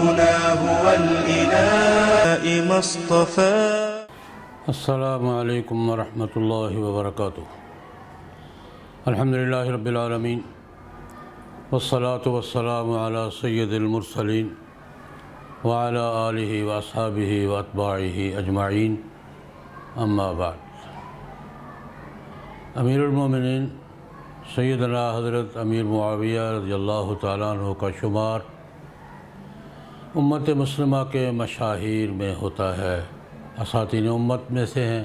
ربنا هو الإله ما اصطفى. السلام علیکم ورحمۃ اللہ وبرکاتہ. الحمد للہ رب العالمین والصلاة والسلام علی سید المرسلین وعلی آلہ واصحابہ واتباعہ اجمعین. اما بعد. امیر المومنین سیدنا حضرت امیر معاویہ رضی اللہ تعالیٰ عنہ کا شمار امت مسلمہ کے مشاہیر میں ہوتا ہے، اساطین امت میں سے ہیں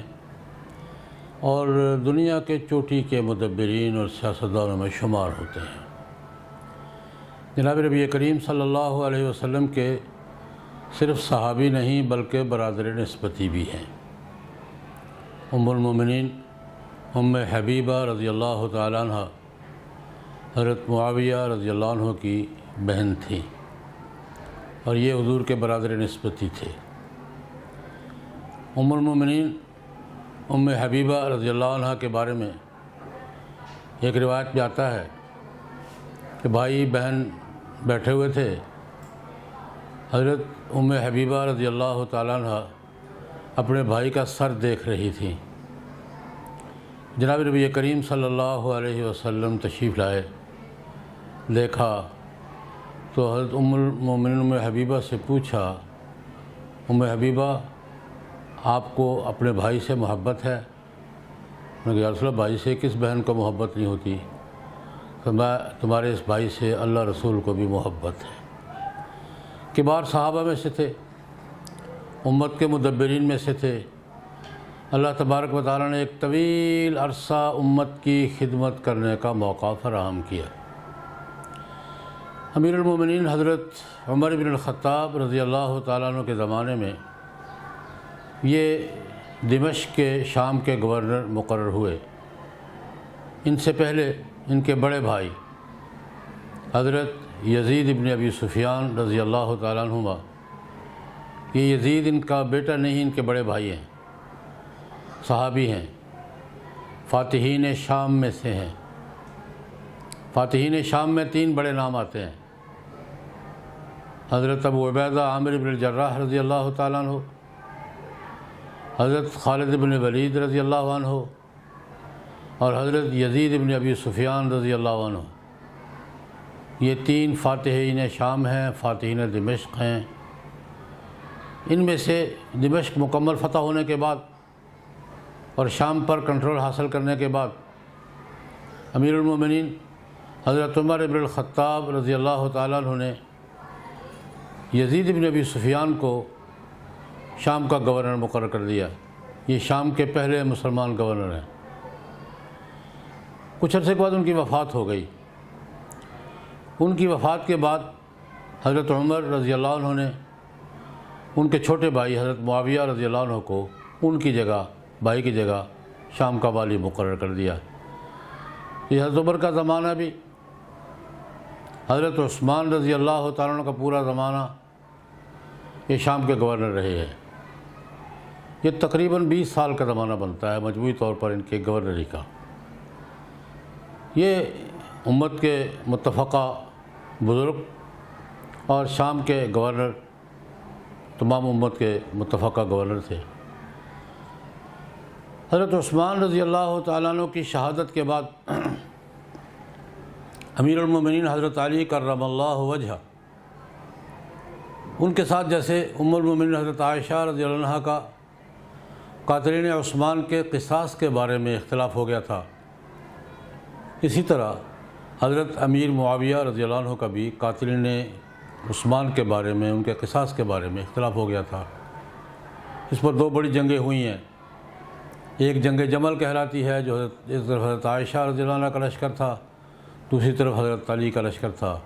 اور دنیا کے چوٹی کے مدبرین اور سیاستدانوں میں شمار ہوتے ہیں. جناب نبی کریم صلی اللہ علیہ وسلم کے صرف صحابی نہیں بلکہ برادر نسبتی بھی ہیں. ام المومنین ام حبیبہ رضی اللہ تعالیٰ عنہ حضرت معاویہ رضی اللہ عنہ کی بہن تھیں اور یہ حضور کے برادر نسبتی تھے. ام المومنین ام حبیبہ رضی اللہ عنہ کے بارے میں ایک روایت میں آتا ہے کہ بھائی بہن بیٹھے ہوئے تھے. حضرت ام حبیبہ رضی اللہ تعالیٰ عنہ اپنے بھائی کا سر دیکھ رہی تھیں. جناب نبی کریم صلی اللہ علیہ وسلم تشریف لائے، دیکھا تو حضرت ام المومنین ام حبیبہ سے پوچھا، ام حبیبہ آپ کو اپنے بھائی سے محبت ہے؟ میں نے کہا یا رسول اللہ بھائی سے کس بہن کو محبت نہیں ہوتی؟ تمہارے اس بھائی سے اللہ رسول کو بھی محبت ہے. کبار صحابہ میں سے تھے، امت کے مدبرین میں سے تھے. اللہ تبارک و تعالیٰ نے ایک طویل عرصہ امت کی خدمت کرنے کا موقع فراہم کیا. امیر المومنین حضرت عمر بن الخطاب رضی اللہ تعالیٰ عنہ کے زمانے میں یہ دمشق کے شام کے گورنر مقرر ہوئے. ان سے پہلے ان کے بڑے بھائی حضرت یزید ابن ابی سفیان رضی اللہ تعالیٰ عنہما، یہ یزید ان کا بیٹا نہیں، ان کے بڑے بھائی ہیں، صحابی ہیں، فاتحین شام میں سے ہیں. فاتحین شام میں 3 بڑے نام آتے ہیں: حضرت ابو عبیدہ عامر بن الجراح رضی اللہ تعالیٰ عنہ، حضرت خالد بن ولید رضی اللہ عنہ اور حضرت یزید بن ابی سفیان رضی اللہ عنہ. یہ 3 فاتحین شام ہیں، فاتحین دمشق ہیں. ان میں سے دمشق مکمل فتح ہونے کے بعد اور شام پر کنٹرول حاصل کرنے کے بعد امیر المومنین حضرت عمر بن الخطاب رضی اللہ تعالیٰ عنہ نے یزید بن ابی سفیان کو شام کا گورنر مقرر کر دیا. یہ شام کے پہلے مسلمان گورنر ہیں. کچھ عرصے کے بعد ان کی وفات ہو گئی. ان کی وفات کے بعد حضرت عمر رضی اللہ عنہ نے ان کے چھوٹے بھائی حضرت معاویہ رضی اللہ عنہ کو ان کی جگہ، بھائی کی جگہ شام کا والی مقرر کر دیا. یہ حضرت عمر کا زمانہ بھی، حضرت عثمان رضی اللہ تعالیٰ عنہ کا پورا زمانہ یہ شام کے گورنر رہے ہیں. یہ تقریباً 20 سال کا زمانہ بنتا ہے مجموعی طور پر ان کے گورنری کا. یہ امت کے متفقہ بزرگ اور شام کے گورنر تمام امت کے متفقہ گورنر تھے. حضرت عثمان رضی اللہ تعالیٰ عنہ کی شہادت کے بعد امیر المومنین حضرت علی کرم اللہ وجہہ، ان کے ساتھ جیسے ام المومنین حضرت عائشہ رضی اللہ عنہ کا قاتلین عثمان کے قصاص کے بارے میں اختلاف ہو گیا تھا، اسی طرح حضرت امیر معاویہ رضی اللہ عنہ کا بھی قاتلین عثمان کے بارے میں، ان کے قصاص کے بارے میں اختلاف ہو گیا تھا. اس پر 2 بڑی جنگیں ہوئی ہیں. ایک جنگ جمل کہلاتی ہے جو ایک طرف حضرت عائشہ رضی اللہ عنہ کا لشکر تھا، دوسری طرف حضرت علی کا لشکر تھا.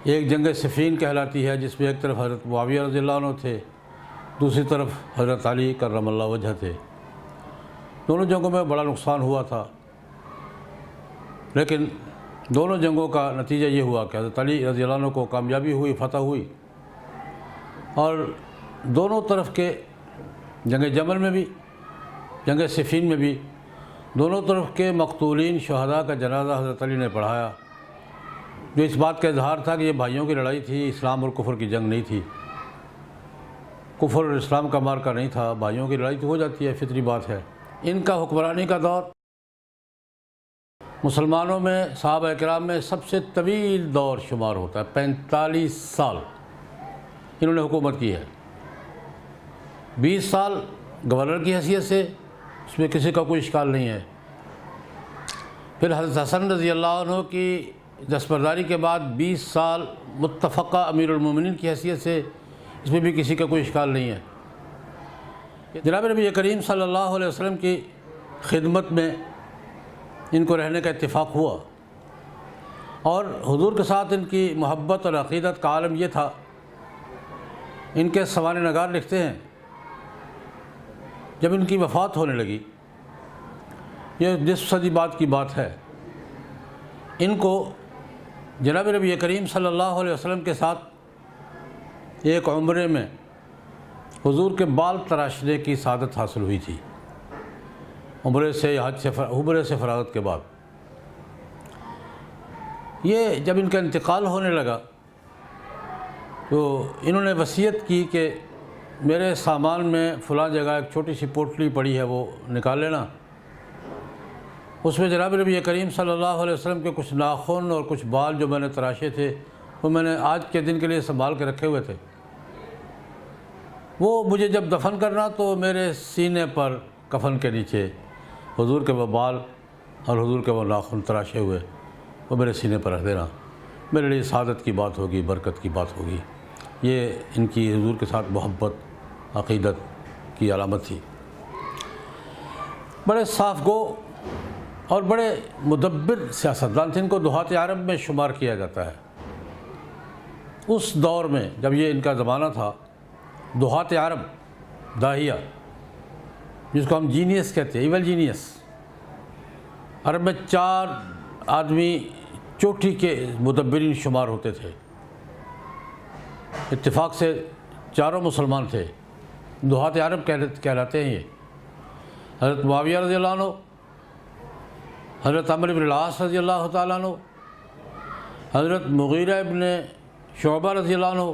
ایک جنگ صفین کہلاتی ہے جس میں ایک طرف حضرت معاویہ رضی اللہ عنہ تھے، دوسری طرف حضرت علی کرم اللہ وجہ تھے. دونوں جنگوں میں بڑا نقصان ہوا تھا، لیکن دونوں جنگوں کا نتیجہ یہ ہوا کہ حضرت علی رضی اللہ عنہ کو کامیابی ہوئی، فتح ہوئی. اور دونوں طرف کے جنگ جمل میں بھی، جنگ صفین میں بھی دونوں طرف کے مقتولین شہداء کا جنازہ حضرت علی نے پڑھایا جو اس بات کا اظہار تھا کہ یہ بھائیوں کی لڑائی تھی، اسلام اور کفر کی جنگ نہیں تھی، کفر اور اسلام کا مارکا نہیں تھا، بھائیوں کی لڑائی تو ہو جاتی ہے، فطری بات ہے۔ ان کا حکمرانی کا دور مسلمانوں میں صحابہ کرام میں سب سے طویل دور شمار ہوتا ہے، 45 سال انہوں نے حکومت کی ہے۔ 20 سال گورنر کی حیثیت سے، اس میں کسی کا کوئی اشکال نہیں ہے۔ پھر حضرت حسن رضی اللہ عنہ کی دستبرداری کے بعد 20 سال متفقہ امیر المومنین کی حیثیت سے، اس میں بھی کسی کا کوئی اشکال نہیں ہے۔ جناب نبی کریم صلی اللہ علیہ وسلم کی خدمت میں ان کو رہنے کا اتفاق ہوا، اور حضور کے ساتھ ان کی محبت اور عقیدت کا عالم یہ تھا، ان کے سوانح نگار لکھتے ہیں جب ان کی وفات ہونے لگی، یہ نصف صدی بعد کی بات ہے، ان کو جناب نبی کریم صلی اللہ علیہ وسلم کے ساتھ ایک عمرے میں حضور کے بال تراشنے کی سعادت حاصل ہوئی تھی، عمرے سے فراغت کے بعد۔ یہ جب ان کا انتقال ہونے لگا تو انہوں نے وصیت کی کہ میرے سامان میں فلاں جگہ ایک چھوٹی سی پوٹلی پڑی ہے، وہ نکال لینا۔ اس میں جناب نبی کریم صلی اللہ علیہ وسلم کے کچھ ناخن اور کچھ بال جو میں نے تراشے تھے، وہ میں نے آج کے دن کے لیے سنبھال کے رکھے ہوئے تھے۔ وہ مجھے جب دفن کرنا تو میرے سینے پر کفن کے نیچے حضور کے وہ بال اور حضور کے وہ ناخن تراشے ہوئے وہ میرے سینے پر رکھ دینا، میرے لیے سعادت کی بات ہوگی، برکت کی بات ہوگی۔ یہ ان کی حضور کے ساتھ محبت، عقیدت کی علامت تھی۔ بڑے صاف گو اور بڑے مدبر سیاستدان تھے، ان کو دہات عرب میں شمار کیا جاتا ہے۔ اس دور میں جب یہ ان کا زمانہ تھا، دہات عرب، داہیہ، جس کو ہم جینیس کہتے ہیں، ایول جینیس، عرب میں 4 آدمی چوٹی کے مدبرین شمار ہوتے تھے، اتفاق سے چاروں مسلمان تھے، دہات عرب کہلاتے ہیں یہ۔ حضرت معاویہ رضی اللہ عنہ، حضرت عمرو بن العاص رضی اللہ تعالیٰ عنہ، حضرت مغیرہ ابن شعبہ رضی اللہ عنہ،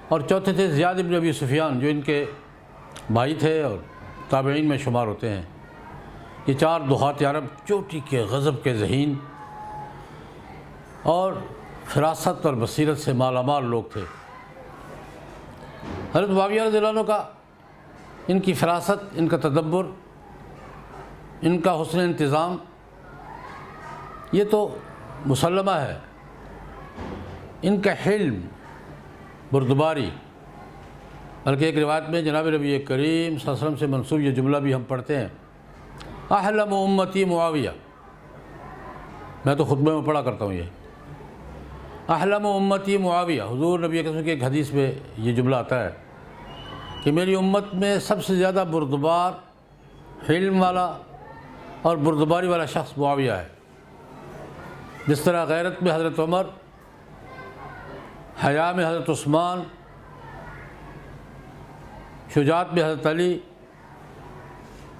اور چوتھے تھے زیاد بن ابی سفیان، جو ان کے بھائی تھے اور تابعین میں شمار ہوتے ہیں۔ یہ 4 دہات عرب چوٹی کے، غضب کے ذہین اور فراست اور بصیرت سے مالا مال لوگ تھے۔ حضرت معاویہ رضی اللہ عنہ کا، ان کی فراست، ان کا تدبر، ان کا حسن انتظام، یہ تو مسلمہ ہے۔ ان کا حلم، بردباری، بلکہ ایک روایت میں جناب نبی کریم صلی اللہ علیہ وسلم سے منسوب یہ جملہ بھی ہم پڑھتے ہیں، احلم امتی معاویہ، میں تو خطبے میں پڑھا کرتا ہوں یہ، احلم امتی معاویہ۔ حضور نبی کریم کی ایک حدیث میں یہ جملہ آتا ہے کہ میری امت میں سب سے زیادہ بردبار، حلم والا اور بردباری والا شخص معاویہ ہے۔ جس طرح غیرت میں حضرت عمر، حیا میں حضرت عثمان، شجاعت میں حضرت علی،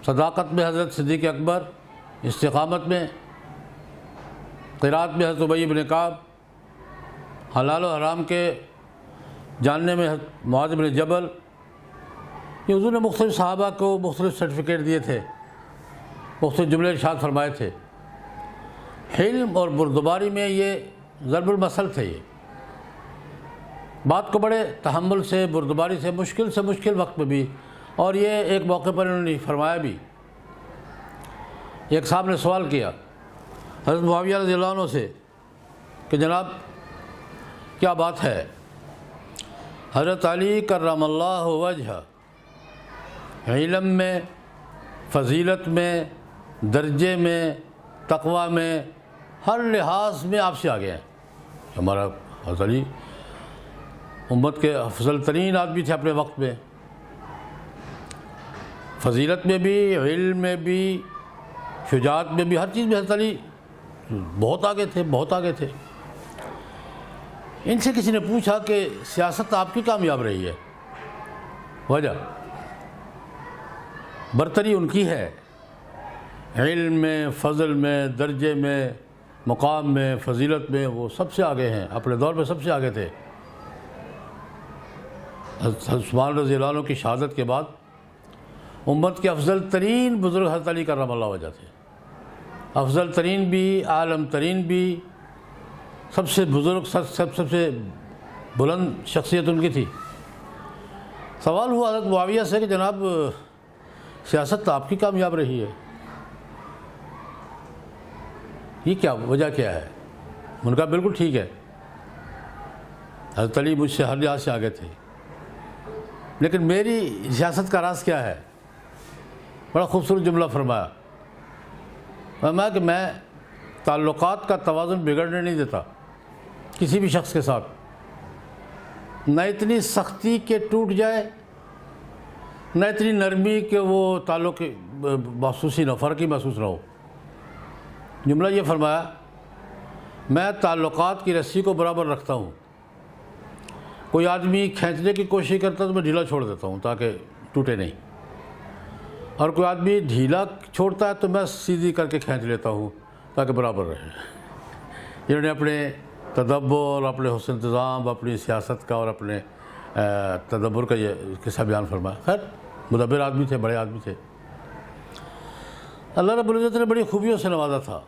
صداقت میں حضرت صدیق اکبر، استقامت میں، قرات میں حضرت ابی بن کعب، حلال و حرام کے جاننے میں حضرت معاذ بن جبل۔ یہ حضور نے مختلف صحابہ کو مختلف سرٹیفکیٹ دیے تھے، مختلف جملے ارشاد فرمائے تھے۔ حلم اور بردباری میں یہ ضرب المثل تھے، یہ بات کو بڑے تحمل سے، بردباری سے مشکل وقت میں بھی، اور یہ ایک موقع پر انہوں نے فرمایا بھی۔ ایک صاحب نے سوال کیا حضرت معاویہ رضی اللہ عنہ سے کہ جناب کیا بات ہے، حضرت علی کرم اللہ وجہ علم میں، فضیلت میں، درجے میں، تقوی میں، ہر لحاظ میں آپ سے آگے ہیں۔ ہمارا حضرت علی امت کے افضل ترین آدمی تھے اپنے وقت میں، فضیلت میں بھی، علم میں بھی، شجاعت میں بھی، ہر چیز میں حضرت علی بہت آگے تھے۔ ان سے کسی نے پوچھا کہ سیاست آپ کی کامیاب رہی ہے، وجہ برتری ان کی ہے، علم میں، فضل میں، درجے میں، مقام میں، فضیلت میں وہ سب سے آگے ہیں، اپنے دور میں سب سے آگے تھے۔ حضرت عثمان رضی اللہ عنہ کی شہادت کے بعد امت کے افضل ترین بزرگ حضرت علی کرم اللہ وجہ تھے، افضل ترین بھی، عالم ترین بھی، سب سے بزرگ، سب سے بلند شخصیت ان کی تھی۔ سوال ہوا حضرت معاویہ سے کہ جناب سیاست تو آپ کی کامیاب رہی ہے، یہ کیا وجہ کیا ہے؟ ان کا بالکل ٹھیک ہے، حضرت علی مجھ سے ہر لحاظ سے آگے تھے، لیکن میری سیاست کا راز کیا ہے؟ بڑا خوبصورت جملہ فرمایا کہ میں تعلقات کا توازن بگڑنے نہیں دیتا کسی بھی شخص کے ساتھ، نہ اتنی سختی کہ ٹوٹ جائے، نہ اتنی نرمی کہ وہ تعلق محسوس ہی نہ، فرق ہی محسوس نہ ہو۔ جملہ یہ فرمایا، میں تعلقات کی رسی کو برابر رکھتا ہوں، کوئی آدمی کھینچنے کی کوشش کرتا ہے تو میں ڈھیلا چھوڑ دیتا ہوں تاکہ ٹوٹے نہیں، اور کوئی آدمی ڈھیلا چھوڑتا ہے تو میں سیدھی کر کے کھینچ لیتا ہوں تاکہ برابر رہے۔ انہوں نے اپنے تدبر، اپنے حسن انتظام، اپنی سیاست کا اور اپنے تدبر کا یہ قصہ بیان فرمایا۔ خیر مدبر آدمی تھے، بڑے آدمی تھے، اللہ رب العزت نے بڑی خوبیوں سے نوازا تھا۔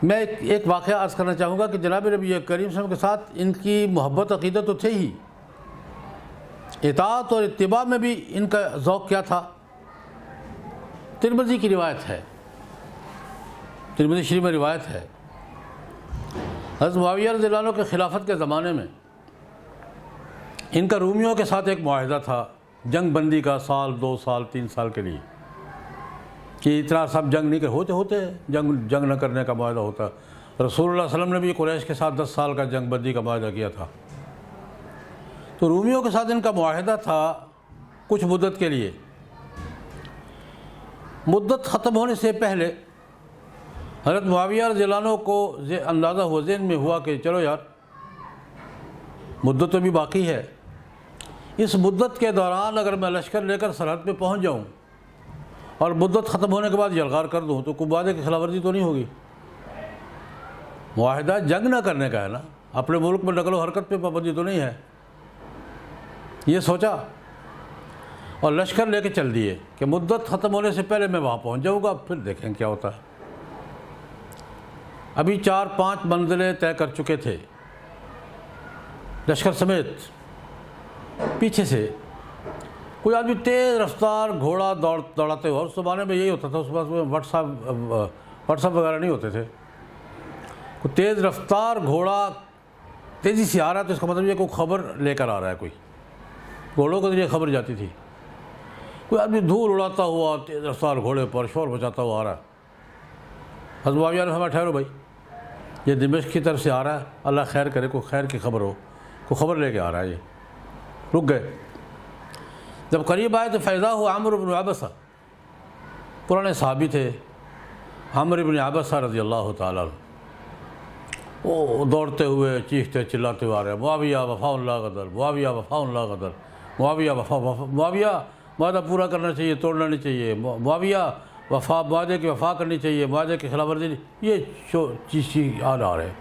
میں ایک واقعہ عرض کرنا چاہوں گا کہ جناب نبی کریم صلی اللہ علیہ وسلم کے ساتھ ان کی محبت عقیدت تو تھے ہی، اطاعت اور اتباع میں بھی ان کا ذوق کیا تھا۔ ترمذی کی روایت ہے، ترمذی شریف میں روایت ہے، حضرت معاویہ رضی اللہ عنہ کے خلافت کے زمانے میں ان کا رومیوں کے ساتھ ایک معاہدہ تھا جنگ بندی کا، سال 2 سال 3 سال کے لیے، کہ اتنا سب جنگ نہیں ہوتے جنگ نہ کرنے کا معاہدہ ہوتا۔ رسول اللہ صلی اللہ علیہ وسلم نے بھی قریش کے ساتھ 10 سال کا جنگ بندی کا معاہدہ کیا تھا۔ تو رومیوں کے ساتھ ان کا معاہدہ تھا کچھ مدت کے لیے، مدت ختم ہونے سے پہلے حضرت معاویہ رضی اللہ عنہ کو اندازہ ہوا، ذہن میں ہوا کہ چلو یار مدت تو بھی باقی ہے، اس مدت کے دوران اگر میں لشکر لے کر سرحد پہ پہنچ جاؤں اور مدت ختم ہونے کے بعد یلغار کر دوں تو کوئی معاہدے کی خلاف ورزی تو نہیں ہوگی؟ معاہدہ جنگ نہ کرنے کا ہے نا، اپنے ملک میں نقل و حرکت پہ پابندی تو نہیں ہے۔ یہ سوچا اور لشکر لے کے چل دیے کہ مدت ختم ہونے سے پہلے میں وہاں پہنچ جاؤں گا، پھر دیکھیں کیا ہوتا ہے۔ ابھی 4-5 منزلیں طے کر چکے تھے لشکر سمیت، پیچھے سے کوئی آدمی تیز رفتار گھوڑا دوڑاتے ہوئے، اس زمانے میں یہی ہوتا تھا، اس وقت میں واٹس ایپ وغیرہ نہیں ہوتے تھے، کوئی تیز رفتار گھوڑا تیزی سے آ رہا ہے تو اس کا مطلب یہ کوئی خبر لے کر آ رہا ہے، کوئی گھوڑوں کو ذریعے خبر جاتی تھی۔ کوئی آدمی دھول اڑاتا ہوا تیز رفتار گھوڑے پر شور بچاتا ہوا آ رہا ہے۔ حضرت معاویہ نے فرمایا ٹھہرو بھائی، یہ دمشق کی طرف سے آ رہا ہے، اللہ خیر کرے، کوئی خیر کی خبر ہو، کوئی خبر لے کے آ رہا ہے۔ یہ رک گئے، جب قریب آئے تو فیضا ہوا عمرو بن عبسہ، پرانے صحابی تھے، عمرو بن عبسہ رضی اللہ تعالیٰ عنہ، وہ دوڑتے ہوئے چیختے چلاتے ہوئے آ رہے ہیں، معاویہ وفا اللہ غدر، معاویہ وفا اللہ غدر، معاویہ معاویہ معاہدہ پورا کرنا چاہیے، توڑنا نہیں چاہیے، معاویہ معاہدے کی وفا کرنی چاہیے، معاہدے کی خلاف ورزی، یہ چیز آ رہے ہیں۔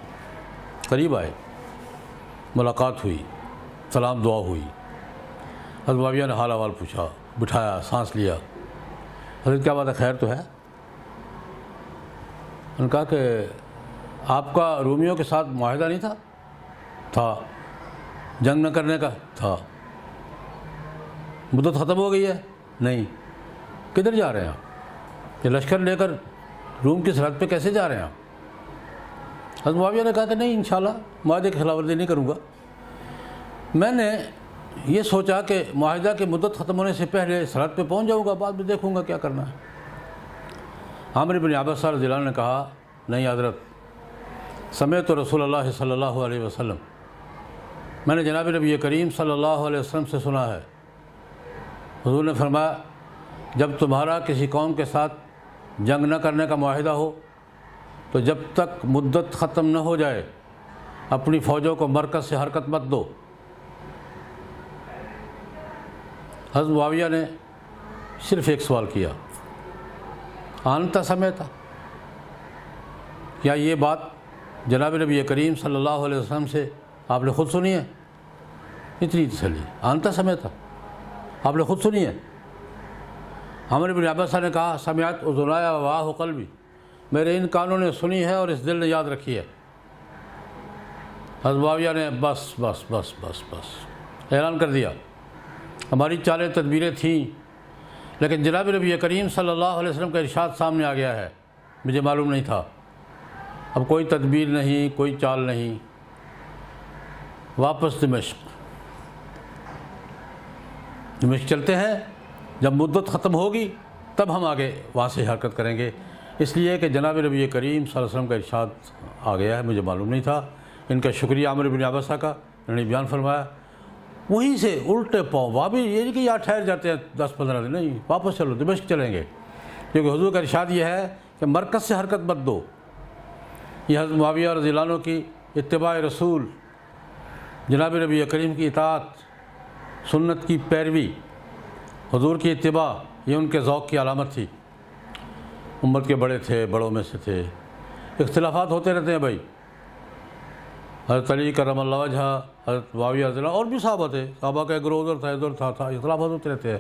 قریب آئے، ملاقات ہوئی، سلام دعا ہوئی، حضرت معاویہ نے حال احوال پوچھا، بٹھایا، سانس لیا، حضرت کیا بات ہے، خیر تو ہے؟ انہوں نے کہا کہ آپ کا رومیوں کے ساتھ معاہدہ نہیں تھا؟ تھا۔ جنگ نہ کرنے کا؟ تھا۔ مدت ختم ہو گئی ہے؟ نہیں۔ کدھر جا رہے ہیں آپ؟ کہ لشکر لے کر روم کی سرحد پہ کیسے جا رہے ہیں آپ؟ حضرت معاویہ نے کہا کہ نہیں، انشاءاللہ معاہدے کی خلاف ورزی نہیں کروں گا، میں نے یہ سوچا کہ معاہدہ کی مدت ختم ہونے سے پہلے سرحد پہ پہنچ جاؤں گا، بعد میں دیکھوں گا کیا کرنا ہے۔ عامر بن عبسہ رضی اللہ عنہ نے کہا نہیں حضرت، سمعت رسول اللہ صلی اللہ علیہ وسلم، میں نے جناب نبی کریم صلی اللہ علیہ وسلم سے سنا ہے، حضور نے فرمایا جب تمہارا کسی قوم کے ساتھ جنگ نہ کرنے کا معاہدہ ہو تو جب تک مدت ختم نہ ہو جائے اپنی فوجوں کو مرکز سے حرکت مت دو۔ حضرت معاویہ نے صرف ایک سوال کیا، انت سمعت، کیا یہ بات جناب نبی کریم صلی اللہ علیہ وسلم سے آپ نے خود سنی ہے؟ اتنی تسلی آنتا سمے تھا، آپ نے خود سنی ہے۔ عمرو بن عبسہ نے کہا سمعت اذنایا وواہ قلبی، میرے ان کانوں نے سنی ہے اور اس دل نے یاد رکھی ہے۔ حضرت معاویہ نے بس بس بس بس بس اعلان کر دیا، ہماری چالیں تدبیریں تھیں، لیکن جناب نبی کریم صلی اللہ علیہ وسلم کا ارشاد سامنے آ گیا ہے، مجھے معلوم نہیں تھا، اب کوئی تدبیر نہیں، کوئی چال نہیں، واپس دمشق چلتے ہیں، جب مدت ختم ہوگی تب ہم آگے وہاں سے حرکت کریں گے، اس لیے کہ جناب نبی کریم صلی اللہ علیہ وسلم کا ارشاد آ گیا ہے، مجھے معلوم نہیں تھا۔ ان کا شکریہ عمرو بن عبسہ کا، انہوں نے بیان فرمایا، وہیں سے الٹے پاؤں واپس، یہ نہیں کہ یہاں ٹھہر جاتے ہیں 10-15 دن، نہیں، واپس چلو، دمشق چلیں گے، کیونکہ حضور کا ارشاد یہ ہے کہ مرکز سے حرکت مت دو۔ یہ حضرت معاویہ رضی اللہ عنہ کی اتباع رسول، جناب نبی کریم کی اطاعت، سنت کی پیروی، حضور کی اتباع، یہ ان کے ذوق کی علامت تھی۔ امت کے بڑے تھے، بڑوں میں سے تھے، اختلافات ہوتے رہتے ہیں بھائی، حضرت علی کرم اللہ وجہہ، حضرت معاویہ رضی اللہ، اور بھی صحابہ تھے، صحابہ کا گروہ ادھر تھا ادھر تھا، اختلافات ہوتے رہتے ہیں،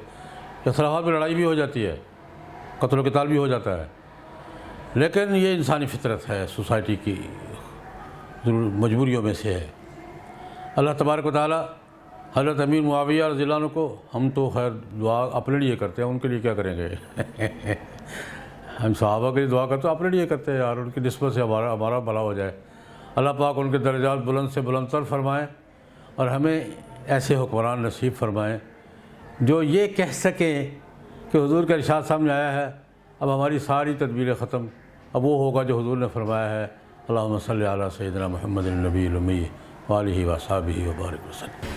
اختلافات میں لڑائی بھی ہو جاتی ہے، قتل و قتال بھی ہو جاتا ہے، لیکن یہ انسانی فطرت ہے، سوسائٹی کی مجبوریوں میں سے ہے۔ اللہ تبارک و تعالیٰ حضرت امیر معاویہ رضی اللہ عنہ کو، ہم تو خیر دعا اپنے لیے کرتے ہیں، ان کے لیے کیا کریں گے؟ ہم صحابہ کے لیے دعا کرتے ہیں، اپنے لیے کرتے ہیں یار، ان کی نسبت سے ہمارا بھلا ہو جائے۔ اللہ پاک ان کے درجات بلند سے بلند تر فرمائیں، اور ہمیں ایسے حکمران نصیب فرمائیں جو یہ کہہ سکیں کہ حضور کا ارشاد سامنے آیا ہے، اب ہماری ساری تدبیریں ختم، اب وہ ہوگا جو حضور نے فرمایا ہے۔ اللہم صلی علی سیدنا محمد النبی الامی وآلہ وصحبہ وبارک وسلم۔